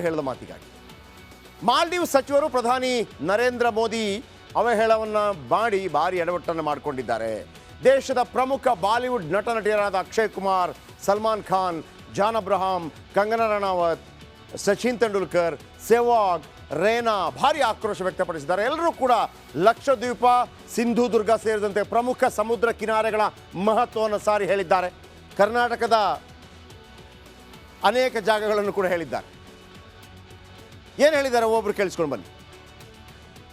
ಹೇಳಿದ ಮಾತಿಗಾಗಿ ಮಾಲ್ಡೀವ್ಸ್ ಸಚಿವರು ಪ್ರಧಾನಿ ನರೇಂದ್ರ ಮೋದಿ ಅವಹೇಳನವನ್ನು ಮಾಡಿ ಭಾರಿ ಎಡವಟ್ಟನ್ನು ಮಾಡಿಕೊಂಡಿದ್ದಾರೆ. ದೇಶದ ಪ್ರಮುಖ ಬಾಲಿವುಡ್ ನಟ ನಟಿಯರಾದ ಅಕ್ಷಯ್ ಕುಮಾರ್, ಸಲ್ಮಾನ್ ಖಾನ್, ಜಾನ್ ಅಬ್ರಹಾಂ, ಕಂಗನಾ ರನಾವತ್, ಸಚಿನ್ ತೆಂಡೂಲ್ಕರ್, ಸೆಹ್ವಾಗ್, ರೇನಾ ಭಾರಿ ಆಕ್ರೋಶ ವ್ಯಕ್ತಪಡಿಸಿದ್ದಾರೆ. ಎಲ್ಲರೂ ಕೂಡ ಲಕ್ಷದ್ವೀಪ, ಸಿಂಧುದುರ್ಗ ಸೇರಿದಂತೆ ಪ್ರಮುಖ ಸಮುದ್ರ ಕಿನಾರೆಗಳ ಮಹತ್ವವನ್ನು ಸಾರಿ ಹೇಳಿದ್ದಾರೆ. ಕರ್ನಾಟಕದ ಅನೇಕ ಜಾಗಗಳನ್ನು ಕೂಡ ಹೇಳಿದ್ದಾರೆ. ಏನು ಹೇಳಿದ್ದಾರೆ ಒಬ್ಬರು ಕೇಳಿಸ್ಕೊಂಡು ಬನ್ನಿ.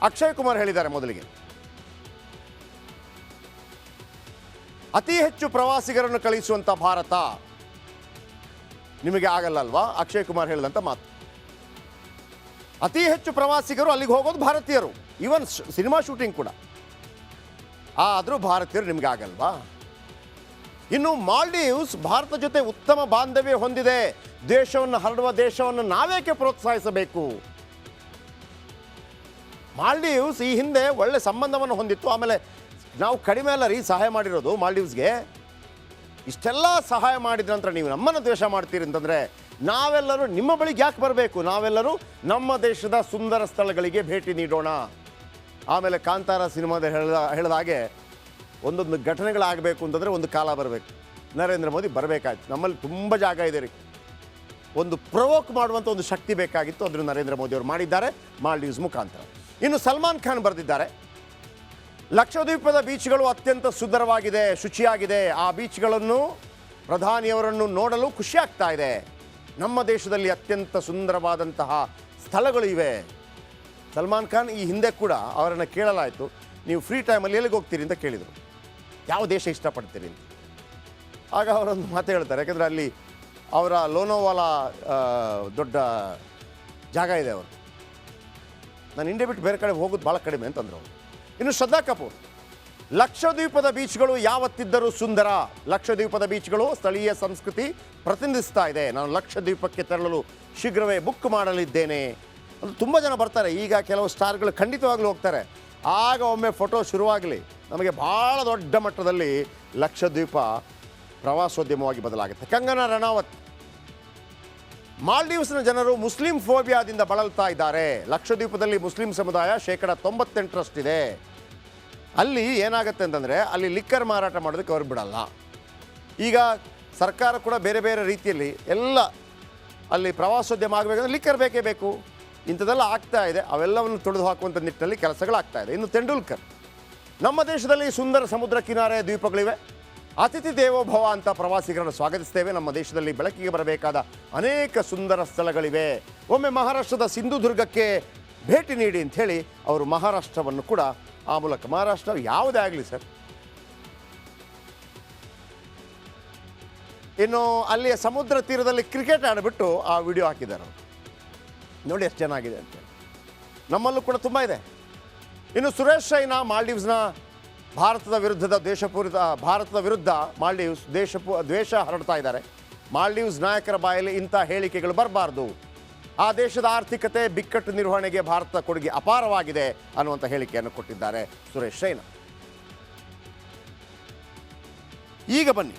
ಅಕ್ಷಯ್ ಕುಮಾರ್ ಹೇಳಿದ್ದಾರೆ. ಮೊದಲಿಗೆ ಅತಿ ಹೆಚ್ಚು ಪ್ರವಾಸಿಗರನ್ನು ಕಳುಹಿಸುವಂಥ ಭಾರತ ನಿಮಗೆ ಆಗಲ್ಲ ಅಲ್ವಾ? ಅಕ್ಷಯ್ ಕುಮಾರ್ ಹೇಳಿದಂಥ ಮಾತು. ಅತಿ ಹೆಚ್ಚು ಪ್ರವಾಸಿಗರು ಅಲ್ಲಿಗೆ ಹೋಗೋದು ಭಾರತೀಯರು, ಈವನ್ ಸಿನಿಮಾ ಶೂಟಿಂಗ್ ಕೂಡ. ಆದರೂ ಭಾರತೀಯರು ನಿಮಗೆ ಆಗಲ್ವಾ? ಇನ್ನು ಮಾಲ್ಡೀವ್ಸ್ ಭಾರತ ಜೊತೆ ಉತ್ತಮ ಬಾಂಧವ್ಯ ಹೊಂದಿದೆ. ದೇಶವನ್ನು ಹರಡುವ ದೇಶವನ್ನು ನಾವೇಕೆ ಪ್ರೋತ್ಸಾಹಿಸಬೇಕು? ಮಾಲ್ಡೀವ್ಸ್ ಈ ಹಿಂದೆ ಒಳ್ಳೆ ಸಂಬಂಧವನ್ನು ಹೊಂದಿತ್ತು. ಆಮೇಲೆ ನಾವು ಕಡಿಮೆ ಅಲ್ಲ ರೀ ಸಹಾಯ ಮಾಡಿರೋದು ಮಾಲ್ಡೀವ್ಸ್ಗೆ. ಇಷ್ಟೆಲ್ಲ ಸಹಾಯ ಮಾಡಿದ ನಂತರ ನೀವು ನಮ್ಮನ್ನು ದ್ವೇಷ ಮಾಡ್ತೀರಿ ಅಂತಂದರೆ ನಾವೆಲ್ಲರೂ ನಿಮ್ಮ ಬಳಿಗೆ ಯಾಕೆ ಬರಬೇಕು? ನಾವೆಲ್ಲರೂ ನಮ್ಮ ದೇಶದ ಸುಂದರ ಸ್ಥಳಗಳಿಗೆ ಭೇಟಿ ನೀಡೋಣ. ಆಮೇಲೆ ಕಾಂತಾರ ಸಿನಿಮಾದ ಹೇಳಿದ ಹಾಗೆ ಒಂದೊಂದು ಘಟನೆಗಳಾಗಬೇಕು ಅಂತಂದರೆ ಒಂದು ಕಾಲ ಬರಬೇಕು. ನರೇಂದ್ರ ಮೋದಿ ಬರಬೇಕಾಯ್ತು. ನಮ್ಮಲ್ಲಿ ತುಂಬ ಜಾಗ ಇದೆ ರೀ. ಒಂದು ಪ್ರವೋಕ್ ಮಾಡುವಂಥ ಒಂದು ಶಕ್ತಿ ಬೇಕಾಗಿತ್ತು. ಅದನ್ನು ನರೇಂದ್ರ ಮೋದಿ ಅವರು ಮಾಡಿದ್ದಾರೆ ಮಾಲ್ಡೀವ್ಸ್ ಮುಖಾಂತರ. ಇನ್ನು ಸಲ್ಮಾನ್ ಖಾನ್ ಬರೆದಿದ್ದಾರೆ, ಲಕ್ಷದ್ವೀಪದ ಬೀಚ್ಗಳು ಅತ್ಯಂತ ಸುಂದರವಾಗಿದೆ, ಶುಚಿಯಾಗಿದೆ. ಆ ಬೀಚ್ಗಳನ್ನು ಪ್ರಧಾನಿಯವರನ್ನು ನೋಡಲು ಖುಷಿ ಆಗ್ತಾ ಇದೆ. ನಮ್ಮ ದೇಶದಲ್ಲಿ ಅತ್ಯಂತ ಸುಂದರವಾದಂತಹ ಸ್ಥಳಗಳು ಇವೆ. ಸಲ್ಮಾನ್ ಖಾನ್ ಈ ಹಿಂದೆ ಕೂಡ ಅವರನ್ನು ಕೇಳಲಾಯಿತು, ನೀವು ಫ್ರೀ ಟೈಮಲ್ಲಿ ಎಲ್ಲಿಗೆ ಹೋಗ್ತೀರಿ ಅಂತ ಕೇಳಿದರು. ಯಾವ ದೇಶ ಇಷ್ಟಪಡ್ತೀರಿ ಅಂತ. ಆಗ ಅವರೊಂದು ಮಾತು ಹೇಳ್ತಾರೆ, ಯಾಕೆಂದರೆ ಅಲ್ಲಿ ಅವರ ಲೋನಾವಾಲಾ ದೊಡ್ಡ ಜಾಗ ಇದೆ. ಅವರು ನಾನು ಇಂಡಿಯಾ ಬಿಟ್ಟು ಬೇರೆ ಕಡೆ ಹೋಗೋದು ಭಾಳ ಕಡಿಮೆ ಅಂತಂದರು ಅವರು. ಇನ್ನು ಶ್ರದ್ಧಾ ಕಪೂರ್, ಲಕ್ಷದ್ವೀಪದ ಬೀಚ್ಗಳು ಯಾವತ್ತಿದ್ದರೂ ಸುಂದರ. ಲಕ್ಷದ್ವೀಪದ ಬೀಚ್ಗಳು ಸ್ಥಳೀಯ ಸಂಸ್ಕೃತಿ ಪ್ರತಿನಿಧಿಸ್ತಾ ಇದೆ. ನಾನು ಲಕ್ಷದ್ವೀಪಕ್ಕೆ ತೆರಳಲು ಶೀಘ್ರವೇ ಬುಕ್ ಮಾಡಲಿದ್ದೇನೆ. ಅದು ತುಂಬ ಜನ ಬರ್ತಾರೆ. ಈಗ ಕೆಲವು ಸ್ಟಾರ್ಗಳು ಖಂಡಿತವಾಗ್ಲೂ ಹೋಗ್ತಾರೆ. ಆಗ ಒಮ್ಮೆ ಫೋಟೋ ಶುರುವಾಗಲಿ ನಮಗೆ ಭಾಳ ದೊಡ್ಡ ಮಟ್ಟದಲ್ಲಿ ಲಕ್ಷದ್ವೀಪ ಪ್ರವಾಸೋದ್ಯಮವಾಗಿ ಬದಲಾಗುತ್ತೆ. ಕಂಗನಾ ರನಾವತ್, ಮಾಲ್ಡೀವ್ಸ್ನ ಜನರು ಮುಸ್ಲಿಂ ಫೋಬಿಯಾದಿಂದ ಬಳಲ್ತಾ ಇದ್ದಾರೆ. ಲಕ್ಷದ್ವೀಪದಲ್ಲಿ ಮುಸ್ಲಿಂ ಸಮುದಾಯ 98% ಇದೆ. ಅಲ್ಲಿ ಏನಾಗುತ್ತೆ ಅಂತಂದರೆ ಅಲ್ಲಿ ಲಿಕ್ಕರ್ ಮಾರಾಟ ಮಾಡೋದಕ್ಕೆ ಅವ್ರು ಬಿಡಲ್ಲ. ಈಗ ಸರ್ಕಾರ ಕೂಡ ಬೇರೆ ಬೇರೆ ರೀತಿಯಲ್ಲಿ ಎಲ್ಲ ಅಲ್ಲಿ ಪ್ರವಾಸೋದ್ಯಮ ಆಗಬೇಕಂದ್ರೆ ಲಿಕ್ಕರ್ ಬೇಕೇ ಬೇಕು. ಇಂಥದ್ದೆಲ್ಲ ಆಗ್ತಾ ಇದೆ. ಅವೆಲ್ಲವನ್ನು ತೊಡೆದು ಹಾಕುವಂಥ ನಿಟ್ಟಿನಲ್ಲಿ ಕೆಲಸಗಳಾಗ್ತಾ ಇದೆ. ಇನ್ನು ತೆಂಡೂಲ್ಕರ್, ನಮ್ಮ ದೇಶದಲ್ಲಿ ಸುಂದರ ಸಮುದ್ರ ಕಿನಾರೆ ದ್ವೀಪಗಳಿವೆ. ಅತಿಥಿ ದೇವೋಭವ ಅಂತ ಪ್ರವಾಸಿಗರನ್ನು ಸ್ವಾಗತಿಸ್ತೇವೆ. ನಮ್ಮ ದೇಶದಲ್ಲಿ ಬೆಳಕಿಗೆ ಬರಬೇಕಾದ ಅನೇಕ ಸುಂದರ ಸ್ಥಳಗಳಿವೆ. ಒಮ್ಮೆ ಮಹಾರಾಷ್ಟ್ರದ ಸಿಂಧುದುರ್ಗಕ್ಕೆ ಭೇಟಿ ನೀಡಿ ಅಂಥೇಳಿ ಅವರು ಮಹಾರಾಷ್ಟ್ರವನ್ನು ಕೂಡ ಆ ಮೂಲಕ, ಮಹಾರಾಷ್ಟ್ರ ಯಾವುದೇ ಆಗಲಿ ಸರ್, ಇನ್ನು ಅಲ್ಲಿಯ ಸಮುದ್ರ ತೀರದಲ್ಲಿ ಕ್ರಿಕೆಟ್ ಆಡಿಬಿಟ್ಟು ಆ ವಿಡಿಯೋ ಹಾಕಿದ್ದಾರೆ. ನೋಡಿ ಎಷ್ಟು ಚೆನ್ನಾಗಿದೆ ಅಂತೇಳಿ. ನಮ್ಮಲ್ಲೂ ಕೂಡ ತುಂಬ ಇದೆ. ಇನ್ನು ಸುರೇಶ್ ರೈನಾ ಮಾಲ್ಡೀವ್ಸ್ನ ಭಾರತದ ವಿರುದ್ಧ ಮಾಲ್ಡೀವ್ಸ್ ದ್ವೇಷ ಹರಡ್ತಾ ಇದ್ದಾರೆ. ಮಾಲ್ಡೀವ್ಸ್ ನಾಯಕರ ಬಾಯಲ್ಲಿ ಇಂಥ ಹೇಳಿಕೆಗಳು ಬರಬಾರ್ದು. ಆ ದೇಶದ ಆರ್ಥಿಕತೆ ಬಿಕ್ಕಟ್ಟು ನಿರ್ವಹಣೆಗೆ ಭಾರತದ ಕೊಡುಗೆ ಅಪಾರವಾಗಿದೆ ಅನ್ನುವಂಥ ಹೇಳಿಕೆಯನ್ನು ಕೊಟ್ಟಿದ್ದಾರೆ ಸುರೇಶ್ ರೈನಾ. ಈಗ ಬನ್ನಿ